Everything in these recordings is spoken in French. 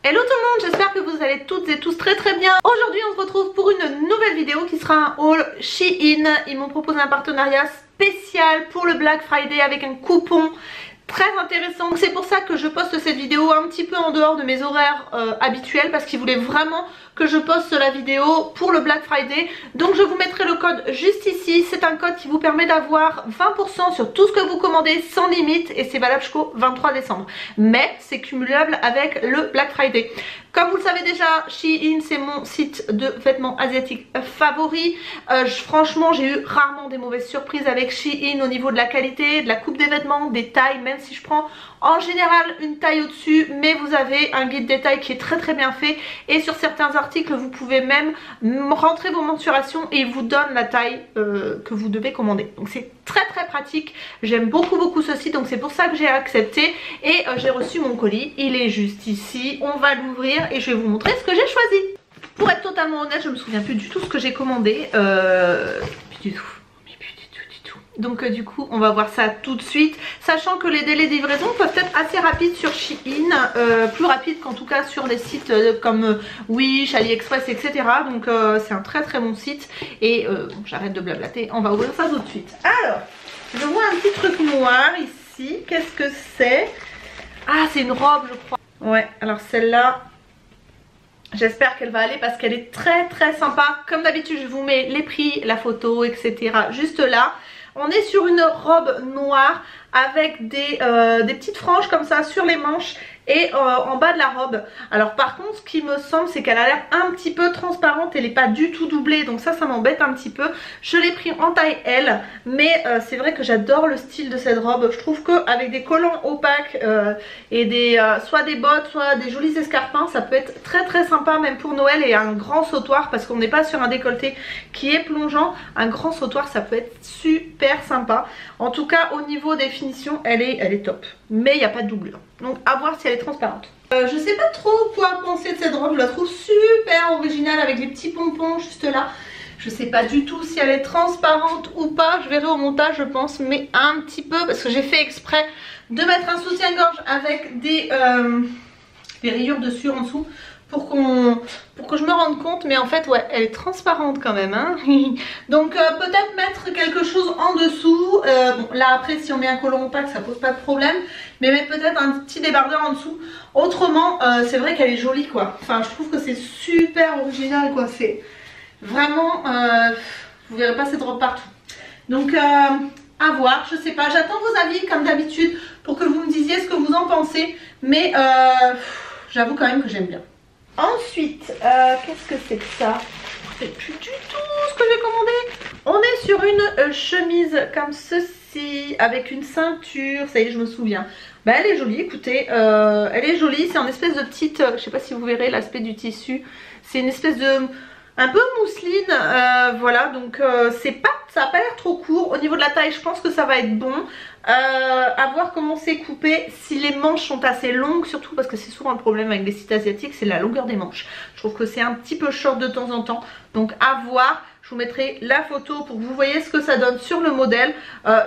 Hello tout le monde, j'espère que vous allez toutes et tous très très bien. Aujourd'hui on se retrouve pour une nouvelle vidéo qui sera un haul Shein. Ils m'ont proposé un partenariat spécial pour le Black Friday avec un coupon très intéressant. C'est pour ça que je poste cette vidéo un petit peu en dehors de mes horaires habituels, parce qu'ils voulaient vraiment que je poste la vidéo pour le Black Friday. Donc je vous mettrai le code juste ici. C'est un code qui vous permet d'avoir 20% sur tout ce que vous commandez sans limite, et c'est valable jusqu'au 23 décembre. Mais c'est cumulable avec le Black Friday. Comme vous le savez déjà, Shein c'est mon site de vêtements asiatiques favori. Franchement j'ai eu rarement des mauvaises surprises avec Shein au niveau de la qualité, de la coupe des vêtements, des tailles, même si je prends en général une taille au-dessus, mais vous avez un guide des tailles qui est très très bien fait, et sur certains articles vous pouvez même rentrer vos mensurations et il vous donne la taille que vous devez commander. Donc c'est très très pratique, j'aime beaucoup ce site, donc c'est pour ça que j'ai accepté. Et j'ai reçu mon colis, il est juste ici, on va l'ouvrir et je vais vous montrer ce que j'ai choisi. Pour être totalement honnête, je me souviens plus du tout ce que j'ai commandé, plus du tout. Donc du coup on va voir ça tout de suite, sachant que les délais de livraison peuvent être assez rapides sur Shein, plus rapides qu'en tout cas sur des sites comme Wish, AliExpress, etc. Donc c'est un très bon site. Et j'arrête de blablater, on va ouvrir ça tout de suite. Alors je vois un petit truc noir ici, qu'est-ce que c'est? Ah, c'est une robe je crois. Ouais, alors celle-là, j'espère qu'elle va aller parce qu'elle est très sympa. Comme d'habitude je vous mets les prix, la photo, etc. juste là. On est sur une robe noire avec des petites franges comme ça sur les manches et en bas de la robe. Alors par contre ce qui me semble c'est qu'elle a l'air un petit peu transparente, elle n'est pas du tout doublée, donc ça m'embête un petit peu. Je l'ai pris en taille L, mais c'est vrai que j'adore le style de cette robe. Je trouve qu'avec des collants opaques et soit des bottes, soit des jolis escarpins, ça peut être très sympa même pour Noël, et un grand sautoir parce qu'on n'est pas sur un décolleté qui est plongeant. Un grand sautoir ça peut être super sympa. En tout cas au niveau des finitions elle est top, mais il n'y a pas de doublure, donc à voir si elle est transparente. Je sais pas trop quoi penser de cette robe, je la trouve super originale avec les petits pompons juste là. Je sais pas du tout si elle est transparente ou pas, je verrai au montage je pense, mais un petit peu parce que j'ai fait exprès de mettre un soutien-gorge avec des rayures dessus en dessous pour que je me rende compte, mais en fait ouais elle est transparente quand même hein. Donc peut-être mettre quelque chose en dessous, bon là après si on met un collant opaque ça pose pas de problème, mais mettre peut-être un petit débardeur en dessous. Autrement c'est vrai qu'elle est jolie quoi, enfin je trouve que c'est super original quoi, c'est vraiment vous verrez pas cette robe partout. Donc à voir, je sais pas, j'attends vos avis comme d'habitude pour que vous me disiez ce que vous en pensez, mais j'avoue quand même que j'aime bien. Ensuite, qu'est-ce que c'est que ça? Je ne sais plus du tout ce que j'ai commandé. On est sur une chemise comme ceci, avec une ceinture, ça y est je me souviens. Bah, elle est jolie, écoutez, elle est jolie, c'est en espèce de petite, je sais pas si vous verrez l'aspect du tissu. C'est une espèce de, un peu mousseline, voilà, donc ça n'a pas l'air trop court. Au niveau de la taille je pense que ça va être bon. À voir comment c'est coupé, si les manches sont assez longues, surtout parce que c'est souvent le problème avec les sites asiatiques, c'est la longueur des manches. Je trouve que c'est un petit peu short de temps en temps, donc à voir. Je vous mettrai la photo pour que vous voyez ce que ça donne sur le modèle.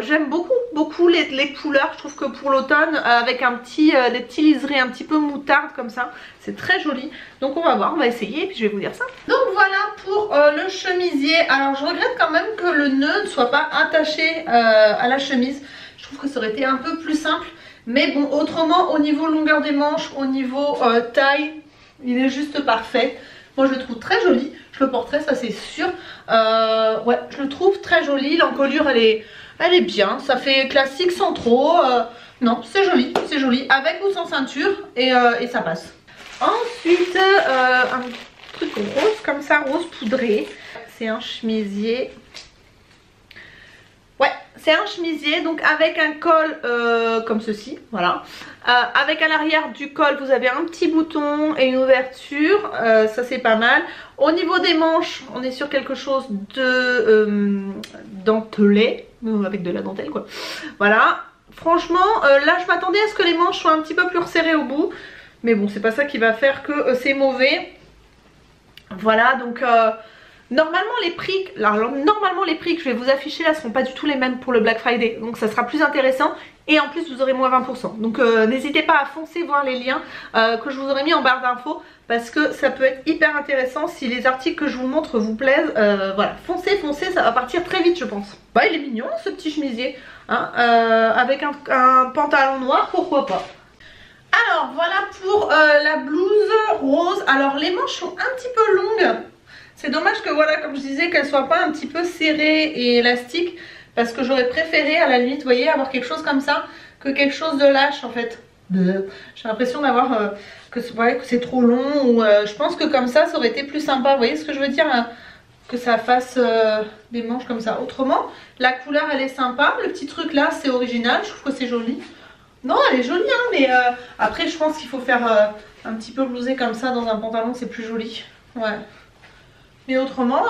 J'aime beaucoup les couleurs. Je trouve que pour l'automne avec des petits liserés un petit peu moutarde comme ça, c'est très joli. Donc on va voir, on va essayer et puis je vais vous dire ça. Donc voilà pour le chemisier. Alors je regrette quand même que le nœud ne soit pas attaché à la chemise. Je trouve que ça aurait été un peu plus simple. Mais bon, autrement au niveau longueur des manches, au niveau taille, il est juste parfait. Moi je le trouve très joli, je le porterai ça c'est sûr. Ouais, je le trouve très joli, l'encolure elle est bien, ça fait classique sans trop. Non, c'est joli, avec ou sans ceinture et ça passe. Ensuite, un truc rose comme ça, rose poudré. C'est un chemisier. Ouais, c'est un chemisier donc avec un col comme ceci, voilà. Avec à l'arrière du col vous avez un petit bouton et une ouverture, ça c'est pas mal. Au niveau des manches on est sur quelque chose de dentelé, avec de la dentelle quoi. Voilà, franchement là je m'attendais à ce que les manches soient un petit peu plus resserrées au bout, mais bon c'est pas ça qui va faire que c'est mauvais. Voilà donc Normalement les prix que je vais vous afficher là seront pas du tout les mêmes pour le Black Friday, donc ça sera plus intéressant et en plus vous aurez moins 20%. Donc n'hésitez pas à foncer voir les liens que je vous aurai mis en barre d'infos, parce que ça peut être hyper intéressant si les articles que je vous montre vous plaisent. Voilà, foncez, ça va partir très vite je pense. Bah, il est mignon ce petit chemisier, hein, avec un pantalon noir, pourquoi pas. Alors voilà pour la blouse rose. Alors les manches sont un petit peu longues. C'est dommage que voilà, comme je disais, qu'elle soit pas un petit peu serrée et élastique, parce que j'aurais préféré à la limite, vous voyez, avoir quelque chose comme ça que quelque chose de lâche en fait. J'ai l'impression d'avoir que c'est trop long, ou je pense que comme ça aurait été plus sympa. Vous voyez ce que je veux dire, hein, que ça fasse des manches comme ça. Autrement, la couleur elle est sympa. Le petit truc là c'est original, je trouve que c'est joli. Non, elle est jolie, hein, mais après je pense qu'il faut faire un petit peu blousé comme ça dans un pantalon, c'est plus joli. Ouais. Mais autrement,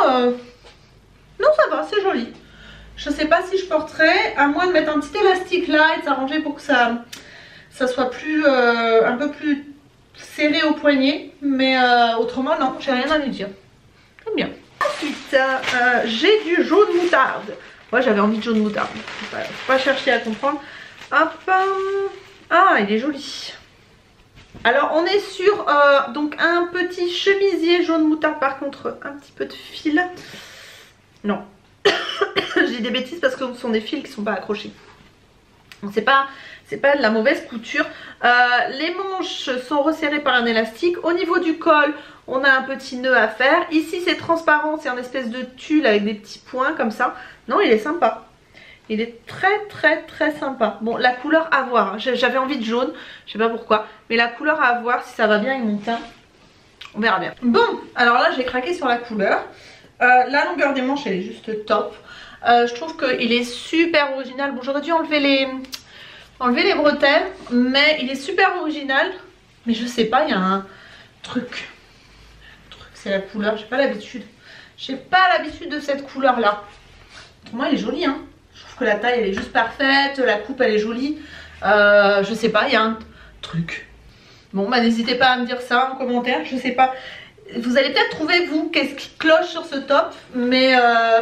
non, ça va, c'est joli. Je sais pas si je porterais, à moins de mettre un petit élastique là et de s'arranger pour que ça soit plus, un peu plus serré au poignet. Mais autrement, non, j'ai rien à lui dire. J'aime bien. Ensuite, j'ai du jaune moutarde. Moi, j'avais envie de jaune moutarde. Faut pas chercher à comprendre. Hop. Ah, il est joli. Alors on est sur donc un petit chemisier jaune moutarde, par contre un petit peu de fil. Non, je dis des bêtises parce que ce sont des fils qui ne sont pas accrochés. Donc c'est pas de la mauvaise couture. Les manches sont resserrées par un élastique. Au niveau du col, on a un petit nœud à faire. Ici c'est transparent, c'est un espèce de tulle avec des petits points comme ça. Non, il est sympa. Il est très sympa. Bon, la couleur à voir, hein. J'avais envie de jaune, je sais pas pourquoi, mais la couleur à voir si ça va bien avec mon teint, on verra bien. Bon, alors là j'ai craqué sur la couleur. La longueur des manches elle est juste top. Je trouve qu'il est super original. Bon, j'aurais dû enlever les bretelles, mais il est super original. Mais je sais pas, il y a un truc. C'est la couleur, j'ai pas l'habitude. J'ai pas l'habitude de cette couleur là. Pour moi elle est jolie, hein. Je trouve que la taille elle est juste parfaite, la coupe elle est jolie. Je sais pas, il y a un truc. Bon bah n'hésitez pas à me dire ça en commentaire, je sais pas. Vous allez peut-être trouver vous qu'est-ce qui cloche sur ce top, mais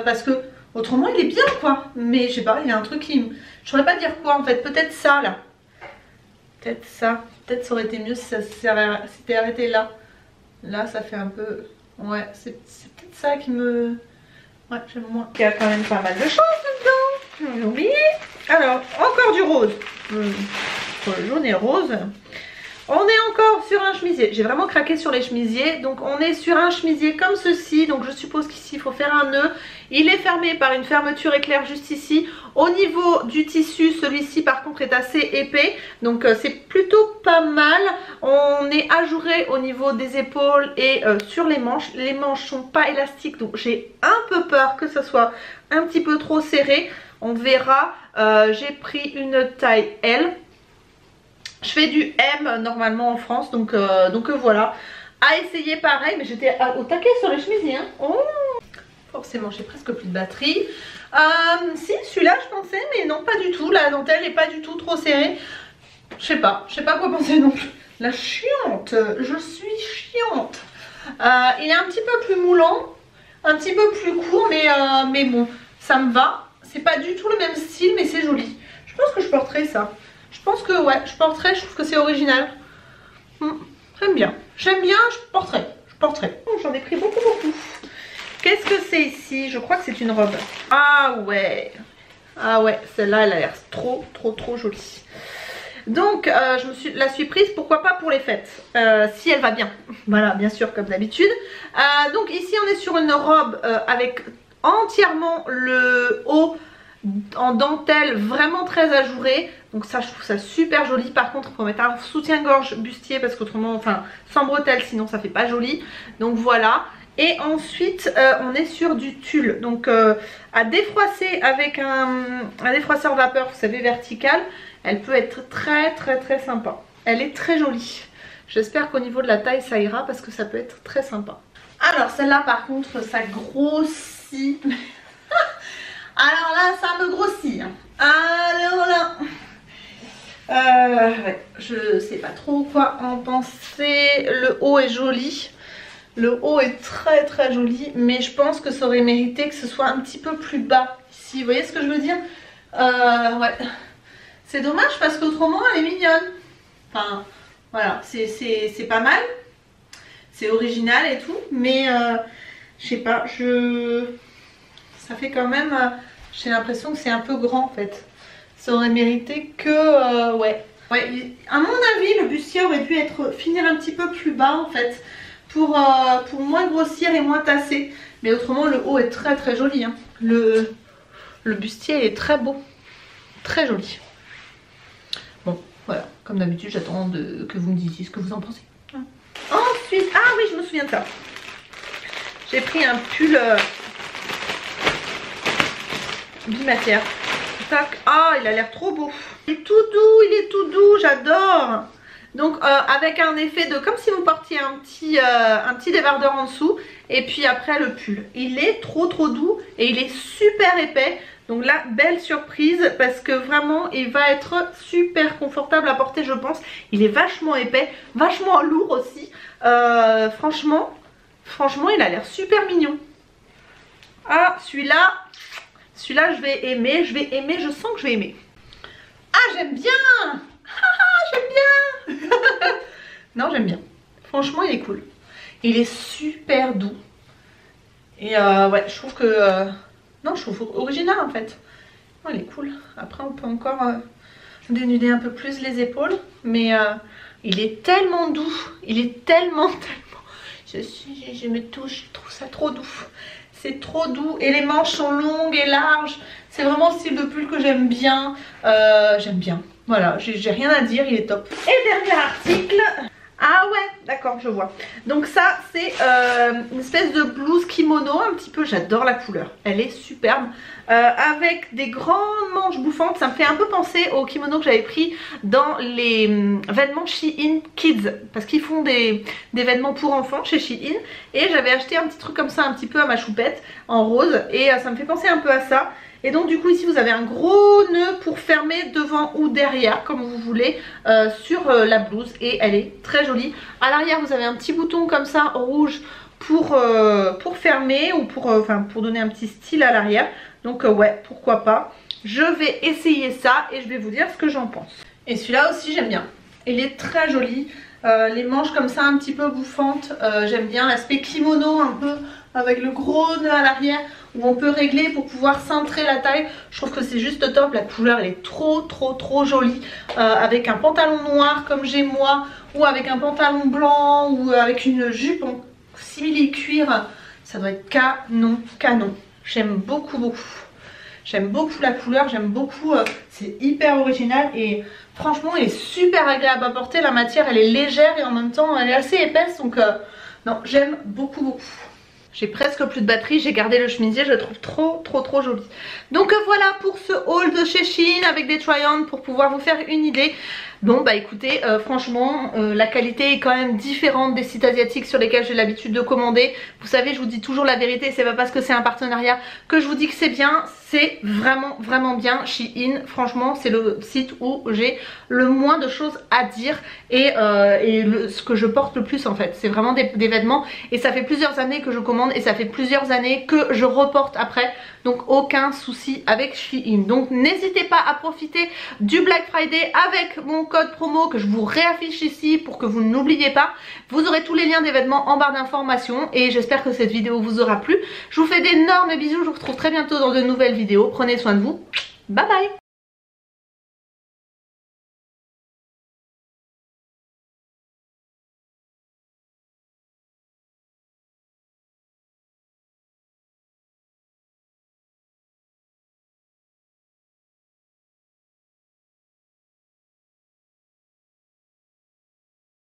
parce que autrement il est bien quoi. Mais je sais pas, il y a un truc qui... Je saurais pas dire quoi en fait, peut-être ça là. Peut-être ça, peut-être ça aurait été mieux si ça s'était arrêté là. Là ça fait un peu... Ouais, c'est peut-être ça qui me... Ouais, j'aime moins. Il y a quand même pas mal de choses dedans. J'ai oublié. Alors, encore du rose. Entre le jaune et rose. On est encore sur un chemisier. J'ai vraiment craqué sur les chemisiers. Donc on est sur un chemisier comme ceci. Donc je suppose qu'ici il faut faire un nœud. Il est fermé par une fermeture éclair juste ici. Au niveau du tissu, celui-ci par contre est assez épais. Donc c'est plutôt pas mal. On est ajouré au niveau des épaules et sur les manches. Les manches sont pas élastiques. Donc j'ai un peu peur que ça soit un petit peu trop serré. On verra. J'ai pris une taille L. Je fais du M normalement en France, donc voilà. À essayer pareil, mais j'étais au taquet sur les chemisiers. Hein. Oh, forcément, j'ai presque plus de batterie. Si, celui-là je pensais, mais non, pas du tout. La dentelle n'est pas du tout trop serrée. Je sais pas quoi penser non plus. La chiante, je suis chiante. Il est un petit peu plus moulant, un petit peu plus court, mais bon, ça me va. C'est pas du tout le même style, mais c'est joli. Je pense que je porterai ça. Je pense que ouais, je porterai, je trouve que c'est original. J'aime bien, je porterai. Oh, j'en ai pris beaucoup. Qu'est-ce que c'est ici? Je crois que c'est une robe. Ah ouais, celle-là elle a l'air trop jolie. Donc je la suis prise, pourquoi pas pour les fêtes, si elle va bien. Voilà, bien sûr, comme d'habitude. Donc ici on est sur une robe avec entièrement le haut en dentelle, vraiment très ajouré. Donc ça, je trouve ça super joli. Par contre il faut mettre un soutien-gorge bustier, parce qu'autrement, enfin sans bretelles, sinon ça fait pas joli. Donc voilà. Et ensuite on est sur du tulle, donc à défroisser avec un défroisseur vapeur, vous savez, vertical. Elle peut être très sympa. Elle est très jolie. J'espère qu'au niveau de la taille ça ira, parce que ça peut être très sympa. Alors celle-là par contre ça grossit. Alors là ça me grossit. Alors là ouais, je sais pas trop quoi en penser. Le haut est joli. Le haut est très très joli, mais je pense que ça aurait mérité que ce soit un petit peu plus bas ici. Vous voyez ce que je veux dire? Ouais. C'est dommage parce qu'autrement elle est mignonne. Enfin, voilà, c'est pas mal. C'est original et tout, mais je sais pas, ça fait quand même, j'ai l'impression que c'est un peu grand en fait. Ça aurait mérité que, ouais, à mon avis, le bustier aurait pu finir un petit peu plus bas en fait, pour moins grossir et moins tasser. Mais autrement, le haut est très très joli, hein. Le bustier est très beau, très joli. Bon, voilà, comme d'habitude, j'attends que vous me disiez ce que vous en pensez. Ensuite, ah oui, je me souviens de ça. J'ai pris un pull bimatière. Tac. Ah, il a l'air trop beau. Il est tout doux, j'adore. Donc avec un effet de comme si vous portiez un petit débardeur en dessous et puis après le pull. Il est trop doux et il est super épais. Donc là, belle surprise parce que vraiment il va être super confortable à porter, je pense. Il est vachement épais, vachement lourd aussi. Franchement il a l'air super mignon. Ah, celui-là je vais aimer, je sens que je vais aimer. Ah, j'aime bien. J'aime bien. Non, j'aime bien. Franchement, il est cool. Il est super doux. Et ouais, je trouve que... non, je trouve original en fait. Oh, il est cool. Après, on peut encore dénuder un peu plus les épaules. Mais il est tellement doux. Il est tellement... Je me touche, je trouve ça trop doux. C'est trop doux. Et les manches sont longues et larges. C'est vraiment le style de pull que j'aime bien. J'aime bien. Voilà, j'ai rien à dire, il est top. Et dernier article. Ah ouais, d'accord, je vois. Donc ça, c'est une espèce de blouse kimono, un petit peu, j'adore la couleur. Elle est superbe. Avec des grandes manches bouffantes. Ça me fait un peu penser au kimono que j'avais pris dans les vêtements Shein Kids. Parce qu'ils font des vêtements pour enfants chez Shein. Et j'avais acheté un petit truc comme ça, un petit peu à ma choupette, en rose. Et ça me fait penser un peu à ça. Et donc du coup ici vous avez un gros nœud pour fermer devant ou derrière comme vous voulez sur la blouse et elle est très jolie. À l'arrière vous avez un petit bouton comme ça rouge pour fermer ou pour donner un petit style à l'arrière. Donc ouais, pourquoi pas. Je vais essayer ça et je vais vous dire ce que j'en pense. Et celui-là aussi j'aime bien. Il est très joli. Les manches comme ça un petit peu bouffantes. J'aime bien l'aspect kimono un peu avec le gros nœud à l'arrière où on peut régler pour pouvoir cintrer la taille. Je trouve que c'est juste top. La couleur elle est trop jolie. Avec un pantalon noir comme j'ai moi ou avec un pantalon blanc ou avec une jupe en simili-cuir. Ça doit être canon. J'aime beaucoup. J'aime beaucoup la couleur, j'aime beaucoup, c'est hyper original et franchement il est super agréable à porter. La matière elle est légère et en même temps elle est assez épaisse donc non, j'aime beaucoup. J'ai presque plus de batterie, j'ai gardé le chemisier, je le trouve trop joli. Donc voilà pour ce haul de chez Shein avec des try-on pour pouvoir vous faire une idée. Bon bah écoutez, franchement la qualité est quand même différente des sites asiatiques sur lesquels j'ai l'habitude de commander. Vous savez, je vous dis toujours la vérité, c'est pas parce que c'est un partenariat que je vous dis que c'est bien. C'est vraiment bien. Shein, franchement c'est le site où j'ai le moins de choses à dire et ce que je porte le plus en fait. C'est vraiment des vêtements et ça fait plusieurs années que je commande et ça fait plusieurs années que je reporte après. Donc aucun souci avec Shein. Donc n'hésitez pas à profiter du Black Friday avec mon code promo que je vous réaffiche ici pour que vous n'oubliez pas. Vous aurez tous les liens des vêtements en barre d'informations et j'espère que cette vidéo vous aura plu. Je vous fais d'énormes bisous, je vous retrouve très bientôt dans de nouvelles vidéos. Prenez soin de vous. Bye bye.